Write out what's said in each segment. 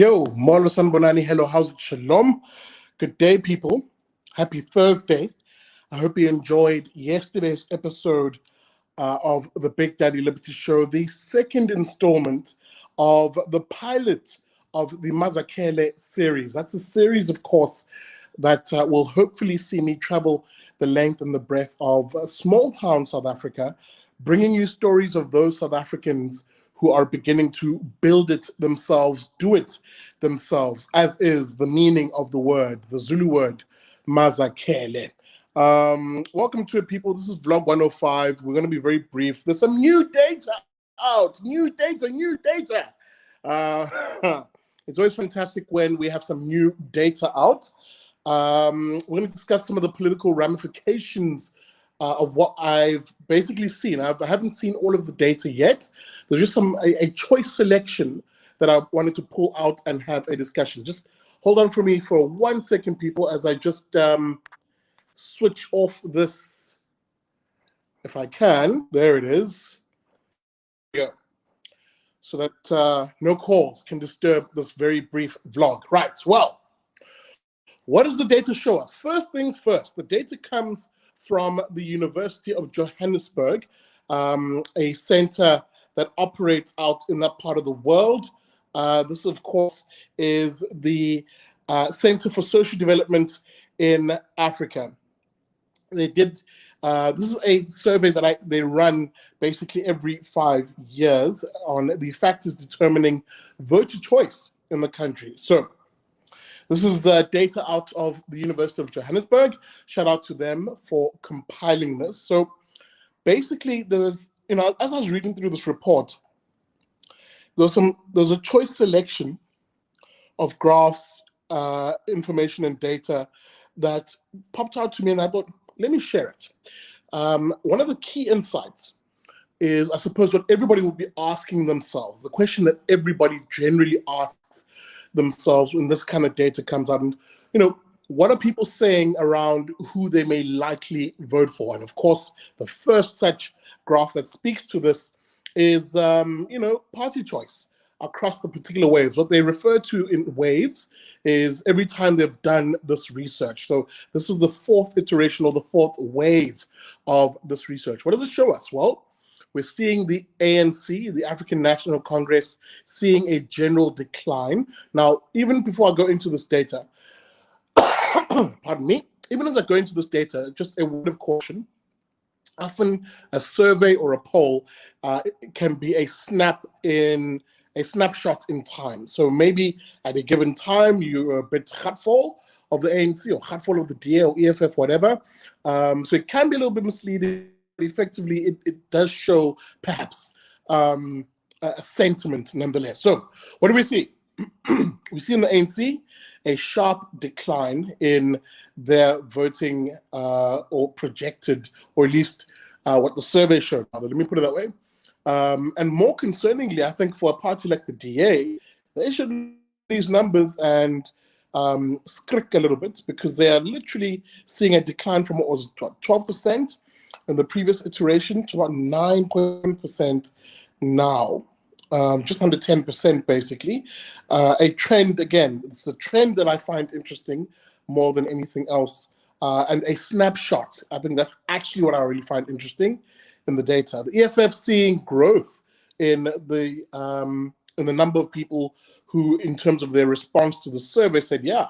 Yo, Marlo Sanbonani, hello, how's it? Shalom. Good day, people. Happy Thursday. I hope you enjoyed yesterday's episode of the Big Daddy Liberty Show, the second installment of the pilot of the Mazakele series. That's a series, of course, that will hopefully see me travel the length and the breadth of small town South Africa, bringing you stories of those South Africans who are beginning to build it themselves, do it themselves, as is the meaning of the word, the Zulu word, Mazakele. Welcome to it, people. This is vlog 105. We're going to be very brief. There's some new data out. New data. It's always fantastic when we have some new data out. We're going to discuss some of the political ramifications of what I've basically seen. I haven't seen all of the data yet. There's just a choice selection that I wanted to pull out and have a discussion. Just hold on for me for 1 second, people, as I just switch off this, if I can. There it is. Yeah. So that no calls can disturb this very brief vlog. Right, well, what does the data show us? First things first, the data comes from the University of Johannesburg, a center that operates out in that part of the world. This, of course, is the Center for Social Development in Africa. They did, this is a survey that they run basically every 5 years on the factors determining voter choice in the country. So this is data out of the University of Johannesburg. Shout out to them for compiling this. So basically there's, as I was reading through this report, there's a choice selection of graphs, information and data that popped out to me, and I thought, let me share it. One of the key insights is, I suppose, what everybody will be asking themselves, the question that everybody generally asks themselves when this kind of data comes out. And, what are people saying around who they may likely vote for? And of course, the first such graph that speaks to this is, party choice across the particular waves. What they refer to in waves is every time they've done this research. So this is the fourth iteration or the fourth wave of this research. What does it show us? Well, we're seeing the ANC, the African National Congress, seeing a general decline. Now, even before I go into this data, pardon me, even as I go into this data, just a word of caution. Often a survey or a poll can be a snapshot in time. So maybe at a given time, you're a bit hurtful of the ANC or hurtful of the DA or EFF, whatever. So it can be a little bit misleading. Effectively, it does show perhaps a sentiment nonetheless. So what do we see? We see in the ANC a sharp decline in their voting or projected, or at least what the survey showed. Let me put it that way. And more concerningly, I think for a party like the DA, they should look at these numbers and skrik a little bit, because they are literally seeing a decline from what was 12% in the previous iteration to about 9% now, just under 10% basically. A trend, again, it's a trend that I find interesting more than anything else, and a snapshot. I think that's actually what I really find interesting in the data. The EFF seeing growth in the number of people who, in terms of their response to the survey, said, yeah,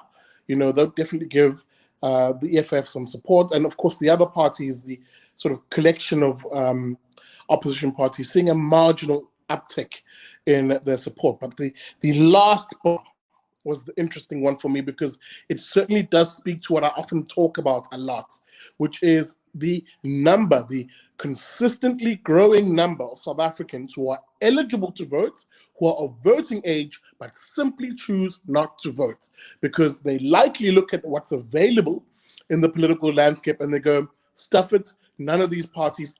they'll definitely give the EFF some support. And of course, the other parties, the sort of collection of opposition parties, seeing a marginal uptick in their support. But the last bar was the interesting one for me, because it certainly does speak to what I often talk about a lot, which is the number, the consistently growing number of South Africans who are eligible to vote, who are of voting age, but simply choose not to vote, because they likely look at what's available in the political landscape and they go, stuff it, none of these parties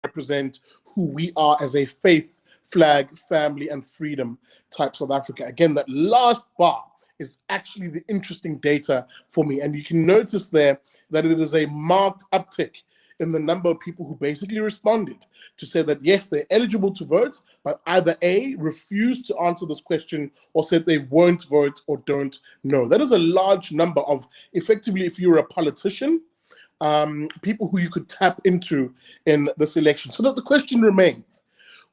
represent who we are as a faith, flag, family, and freedom type South Africa. Again, that last bar is actually the interesting data for me. And you can notice there that it is a marked uptick in the number of people who basically responded to say that, yes, they're eligible to vote, but either A, refused to answer this question, or said they won't vote or don't know. That is a large number of, effectively, if you're a politician, people who you could tap into in this election. So that the question remains,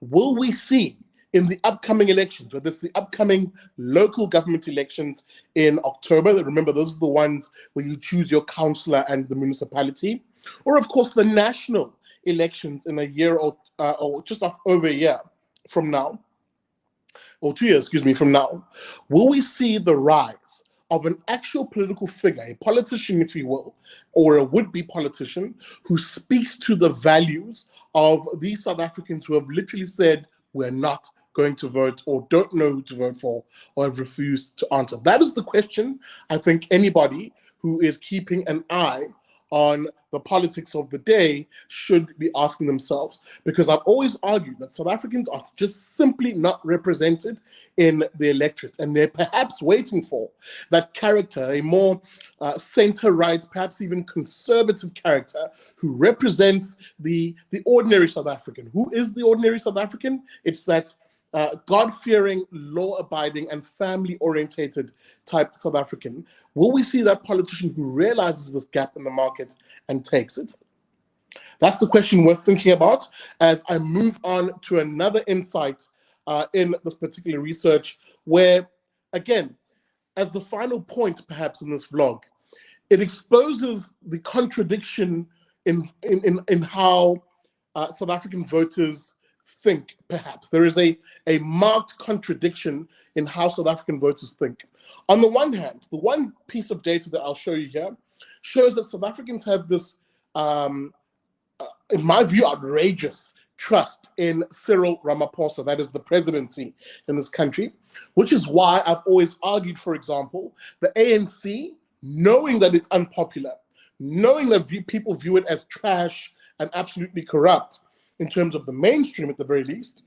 will we see in the upcoming elections, whether it's the upcoming local government elections in October, remember those are the ones where you choose your councillor and the municipality, or of course the national elections in a year or just over a year from now, or 2 years, excuse me, from now, will we see the rise of an actual political figure, a politician, if you will, or a would-be politician who speaks to the values of these South Africans who have literally said, we're not going to vote, or don't know who to vote for, or have refused to answer? That is the question I think anybody who is keeping an eye on the politics of the day should be asking themselves, because I've always argued that South Africans are just simply not represented in the electorate, and they're perhaps waiting for that character, a more center-right, perhaps even conservative character who represents the ordinary South African. Who is the ordinary South African? It's that God-fearing, law-abiding, and family-orientated type South African. Will we see that politician who realizes this gap in the market and takes it? That's the question worth thinking about as I move on to another insight in this particular research, where, again, as the final point perhaps in this vlog, it exposes the contradiction in how South African voters think, perhaps. There is a marked contradiction in how South African voters think. On the one hand, the one piece of data that I'll show you here shows that South Africans have this, in my view, outrageous trust in Cyril Ramaphosa, that is the presidency in this country, which is why I've always argued, for example, the ANC, knowing that it's unpopular, knowing that people view it as trash and absolutely corrupt, in terms of the mainstream at the very least,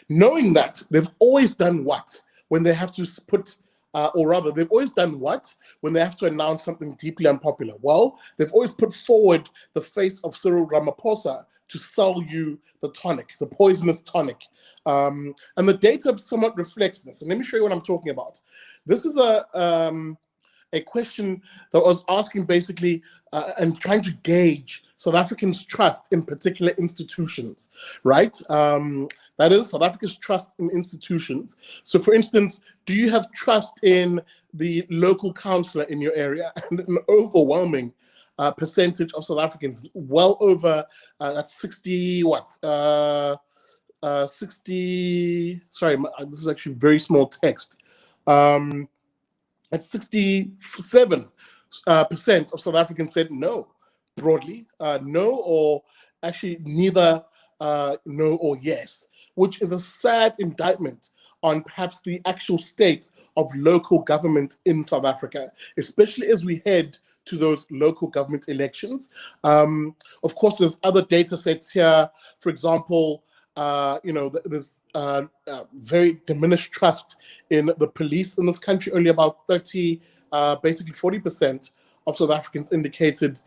knowing that they've always done what when they have to put, or rather, they've always done what when they have to announce something deeply unpopular? Well, they've always put forward the face of Cyril Ramaphosa to sell you the tonic, the poisonous tonic. And the data somewhat reflects this. And let me show you what I'm talking about. This is a question that I was asking basically and trying to gauge South Africans' trust in particular institutions, right? That is South Africa's trust in institutions. So for instance, do you have trust in the local councillor in your area? And an overwhelming percentage of South Africans, well over, that's 60, what? 60, sorry, this is actually very small text. At 67% of South Africans said no, broadly, no, or actually neither no or yes, which is a sad indictment on perhaps the actual state of local government in South Africa, especially as we head to those local government elections. Of course, there's other data sets here. For example, there's very diminished trust in the police in this country. Only about 30, basically 40% of South Africans indicated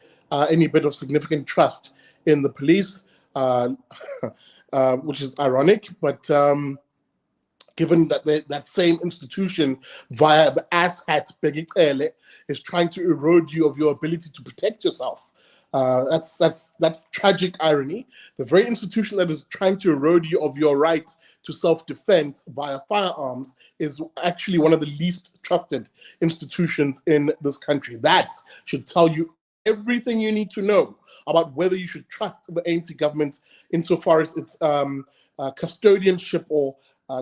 any bit of significant trust in the police, which is ironic, but given that that same institution, via the asshat Begicele, is trying to erode you of your ability to protect yourself. That's tragic irony. The very institution that is trying to erode you of your right to self-defense via firearms is actually one of the least trusted institutions in this country. That should tell you everything you need to know about whether you should trust the ANC government insofar as its custodianship or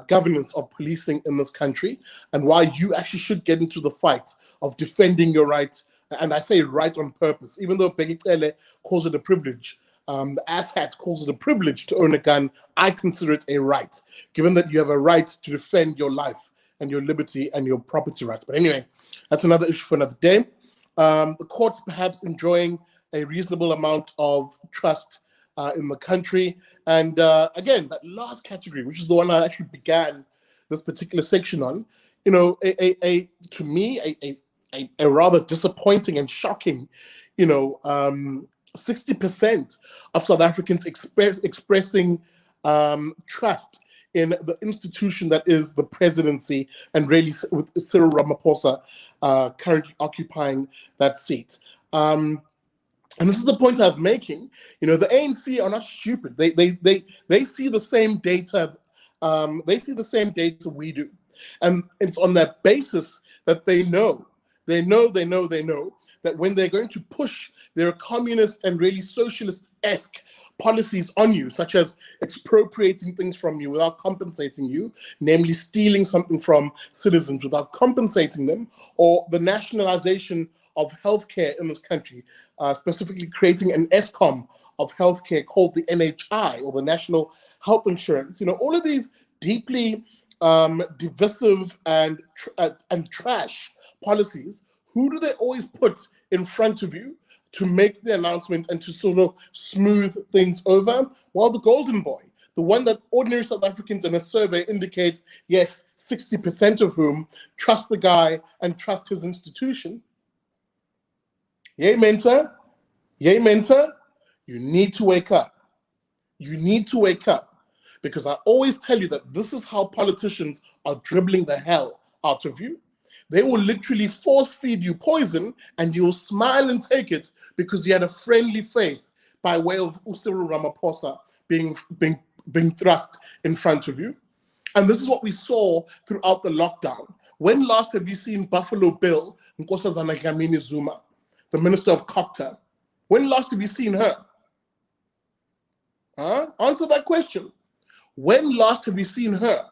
governance of policing in this country, and why you actually should get into the fight of defending your right. And I say right on purpose, even though Begicele calls it a privilege. The asshat calls it a privilege to own a gun. I consider it a right, given that you have a right to defend your life and your liberty and your property rights. But anyway, that's another issue for another day. The courts perhaps enjoying a reasonable amount of trust in the country. And again, that last category, which is the one I actually began this particular section on, to me, a rather disappointing and shocking, 60% of South Africans expressing trust in the institution that is the presidency, and really with Cyril Ramaphosa currently occupying that seat. And this is the point I was making. You know, the ANC are not stupid. They see the same data. They see the same data we do, and it's on that basis that they know that when they're going to push their communist and really socialist-esque policies on you, such as expropriating things from you without compensating you, namely stealing something from citizens without compensating them, or the nationalization of healthcare in this country, specifically creating an ESCOM of healthcare called the NHI, or the National Health Insurance. You know, all of these deeply divisive and trash policies, who do they always put in front of you to make the announcement and to sort of smooth things over? Well, the golden boy, the one that ordinary South Africans in a survey indicate, yes, 60% of whom trust the guy and trust his institution. Yay, Mensa. Yay, Mensa. You need to wake up. You need to wake up, because I always tell you that this is how politicians are dribbling the hell out of you. They will literally force feed you poison and you'll smile and take it because you had a friendly face by way of Cyril Ramaphosa being thrust in front of you. And this is what we saw throughout the lockdown. When last have you seen Buffalo Bill, Nkosazana Dlamini Zuma, the Minister of Copter? When last have you seen her? Answer that question. When last have you seen her?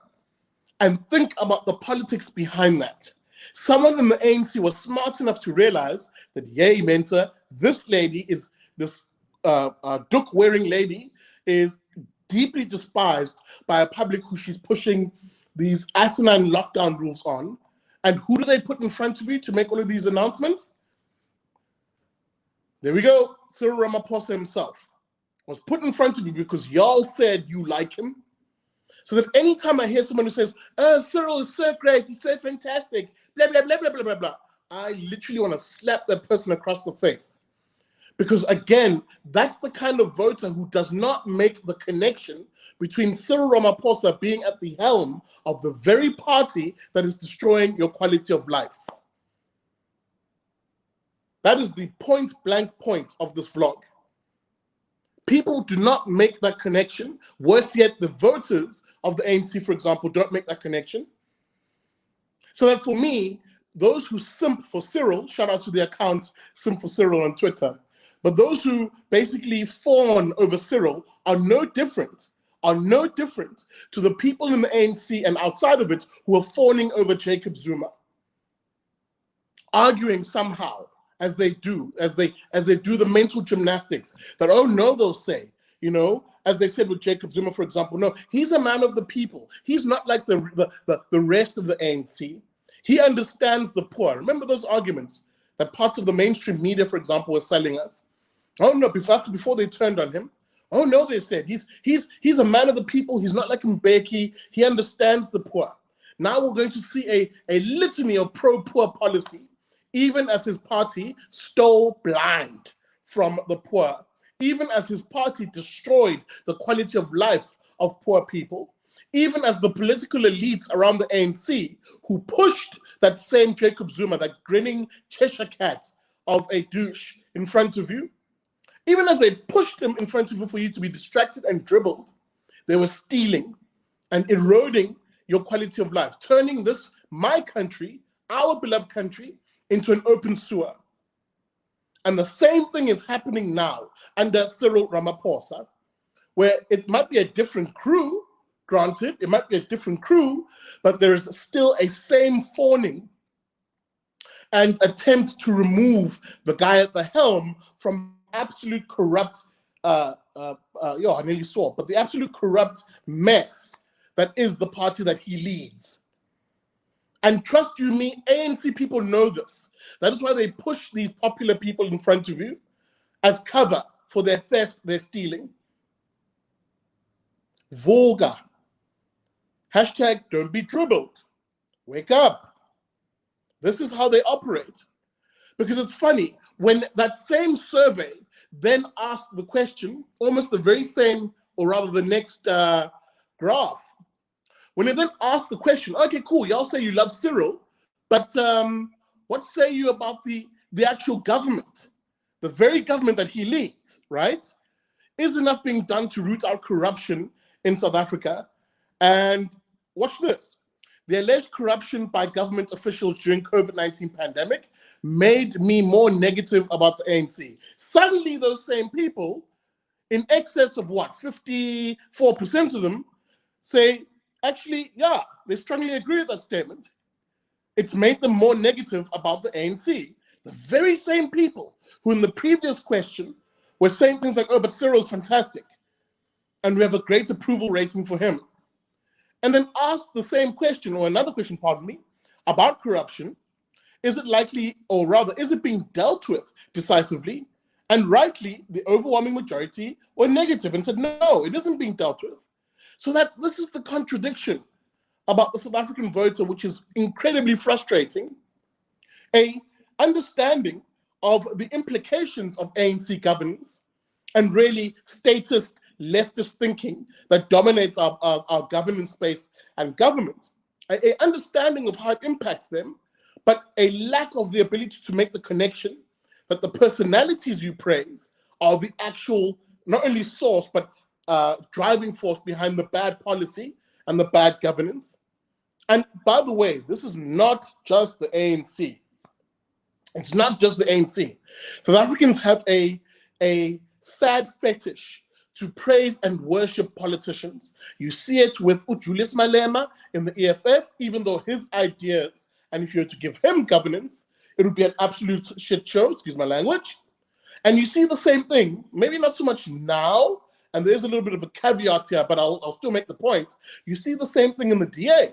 And think about the politics behind that. Someone in the ANC was smart enough to realize that, yay, Mensa, this lady is, this duck-wearing lady is deeply despised by a public who she's pushing these asinine lockdown rules on. And who do they put in front of you to make all of these announcements? There we go. Cyril Ramaphosa himself was put in front of you because y'all said you like him. So that anytime I hear someone who says, oh, Cyril is so great, he's so fantastic, blah, blah, blah, blah, blah, blah, blah, I literally want to slap that person across the face. Because again, that's the kind of voter who does not make the connection between Cyril Ramaphosa being at the helm of the very party that is destroying your quality of life. That is the point blank point of this vlog. People do not make that connection. Worse yet, the voters of the ANC, for example, don't make that connection. So that for me, those who simp for Cyril, shout out to the account Simp for Cyril on Twitter, but those who basically fawn over Cyril are no different to the people in the ANC and outside of it who are fawning over Jacob Zuma, arguing somehow as they do the mental gymnastics that, oh no, they'll say, you know, as they said with Jacob Zuma, for example, no, he's a man of the people. He's not like the rest of the ANC. He understands the poor. Remember those arguments that parts of the mainstream media, for example, were selling us? Oh no, before they turned on him. Oh no, they said, he's a man of the people. He's not like Mbeki. He understands the poor. Now we're going to see a litany of pro-poor policy, even as his party stole blind from the poor, even as his party destroyed the quality of life of poor people, even as the political elites around the ANC who pushed that same Jacob Zuma, that grinning Cheshire cat of a douche in front of you, even as they pushed him in front of you for you to be distracted and dribbled, they were stealing and eroding your quality of life, turning this, my country, our beloved country, into an open sewer. And the same thing is happening now under Cyril Ramaphosa, where it might be a different crew, granted, it might be a different crew, but there is still a same fawning and attempt to remove the guy at the helm from absolute corrupt, I nearly saw, but the absolute corrupt mess that is the party that he leads. And trust you me, ANC people know this. That is why they push these popular people in front of you as cover for their theft, their stealing. Vulgar. Hashtag don't be dribbled. Wake up. This is how they operate. Because it's funny, when that same survey then asked the question, almost the very same, or rather the next graph. When they then asked the question, okay, cool, y'all say you love Cyril, but what say you about the actual government? The very government that he leads, right? Is enough being done to root out corruption in South Africa? And watch this. The alleged corruption by government officials during COVID-19 pandemic made me more negative about the ANC. Suddenly, those same people, in excess of what, 54% of them, say, actually, yeah, they strongly agree with that statement. It's made them more negative about the ANC. The very same people who in the previous question were saying things like, oh, but Cyril's fantastic, and we have a great approval rating for him. And then ask the same question, or another question, pardon me, about corruption. Is it likely, or rather, is it being dealt with decisively? And rightly, the overwhelming majority were negative and said, no, it isn't being dealt with. So that this is the contradiction about the South African voter, which is incredibly frustrating. A understanding of the implications of ANC governance and really statist leftist thinking that dominates our governance space and government, a understanding of how it impacts them, but a lack of the ability to make the connection that the personalities you praise are the actual, not only source, but driving force behind the bad policy and the bad governance. And by the way, this is not just the ANC. It's not just the ANC. South Africans have a sad fetish to praise and worship politicians. You see it with Julius Malema in the EFF, even though his ideas, and if you were to give him governance, it would be an absolute shit show, excuse my language. And you see the same thing, maybe not so much now, and there's a little bit of a caveat here, but I'll still make the point. You see the same thing in the DA,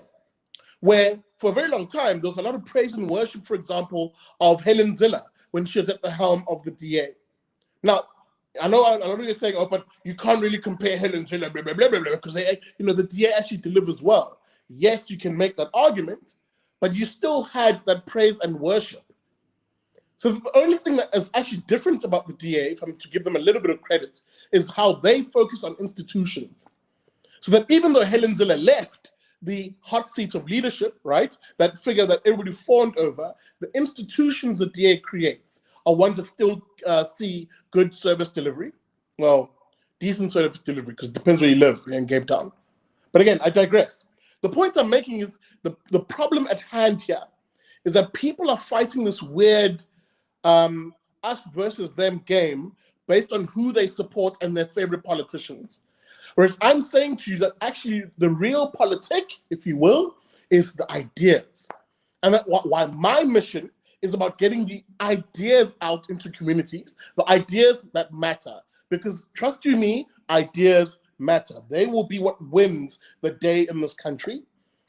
where for a very long time, there was a lot of praise and worship, for example, of Helen Zille when she was at the helm of the DA. Now, I know a lot of you are saying, oh, but you can't really compare Helen Zille, blah, blah, blah, blah, blah, because the DA actually delivers well. Yes, you can make that argument, but you still had that praise and worship. So the only thing that is actually different about the DA, if I'm to give them a little bit of credit, is how they focus on institutions. So that even though Helen Zille left the hot seat of leadership, right, that figure that everybody fawned over, the institutions the DA creates are ones that still see good service delivery. Well, decent service delivery, because it depends where you live in Cape Town. But again, I digress. The point I'm making is the problem at hand here is that people are fighting this weird us versus them game based on who they support and their favorite politicians. Whereas I'm saying to you that actually the real politic, if you will, is the ideas. And that why my mission is about getting the ideas out into communities, the ideas that matter. Because trust you me, ideas matter. They will be what wins the day in this country.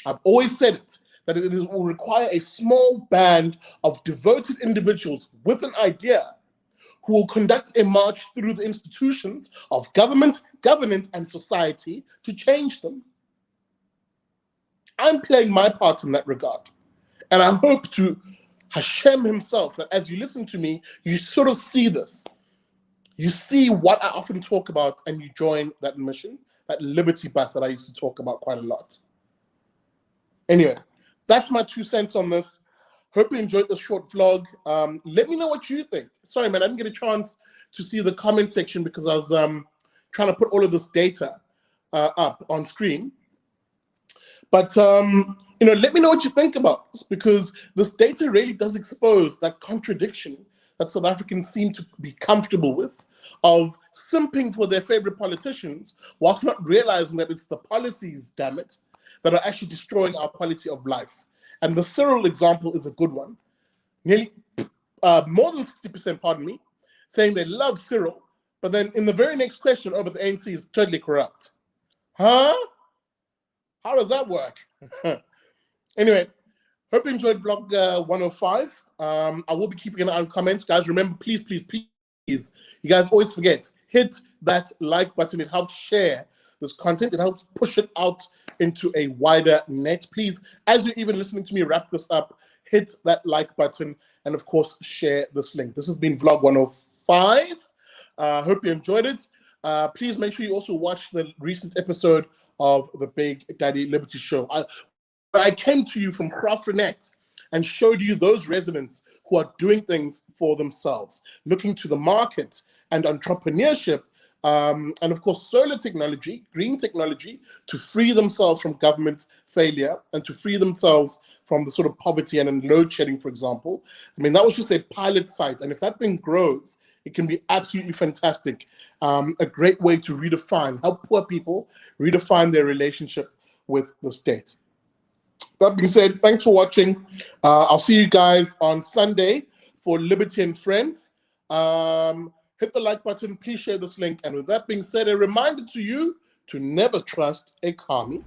I've always said it, that it will require a small band of devoted individuals with an idea who will conduct a march through the institutions of government, governance, and society to change them. I'm playing my part in that regard. And I hope to Hashem himself, that as you listen to me, you sort of see this. You see what I often talk about and you join that mission, that liberty bus that I used to talk about quite a lot. Anyway, that's my 2 cents on this. Hope you enjoyed this short vlog. Let me know what you think. Sorry, man, I didn't get a chance to see the comment section because I was trying to put all of this data up on screen. But, let me know what you think about this, because this data really does expose that contradiction that South Africans seem to be comfortable with, of simping for their favorite politicians whilst not realizing that it's the policies, damn it, that are actually destroying our quality of life. And the Cyril example is a good one. Nearly more than 60%, pardon me, saying they love Cyril, but then in the very next question, oh, but the ANC is totally corrupt. Huh? How does that work? Anyway, hope you enjoyed vlog 105. I will be keeping an eye on comments. Guys, remember, please, please, please, you guys always forget, hit that like button. It helps share this content. It helps push it out into a wider net. Please, as you're even listening to me wrap this up, hit that like button and, of course, share this link. This has been vlog 105. Hope you enjoyed it. Please make sure you also watch the recent episode of the Big Daddy Liberty Show. I came to you from Craftnet and showed you those residents who are doing things for themselves, looking to the market and entrepreneurship, and of course, solar technology, green technology, to free themselves from government failure and to free themselves from the sort of poverty and load shedding, for example. I mean, that was just a pilot site. And if that thing grows, it can be absolutely fantastic. A great way to help poor people redefine their relationship with the state. That being said, thanks for watching. I'll see you guys on Sunday for Liberty and Friends. Hit the like button, please share this link. And with that being said, a reminder to you to never trust a commie.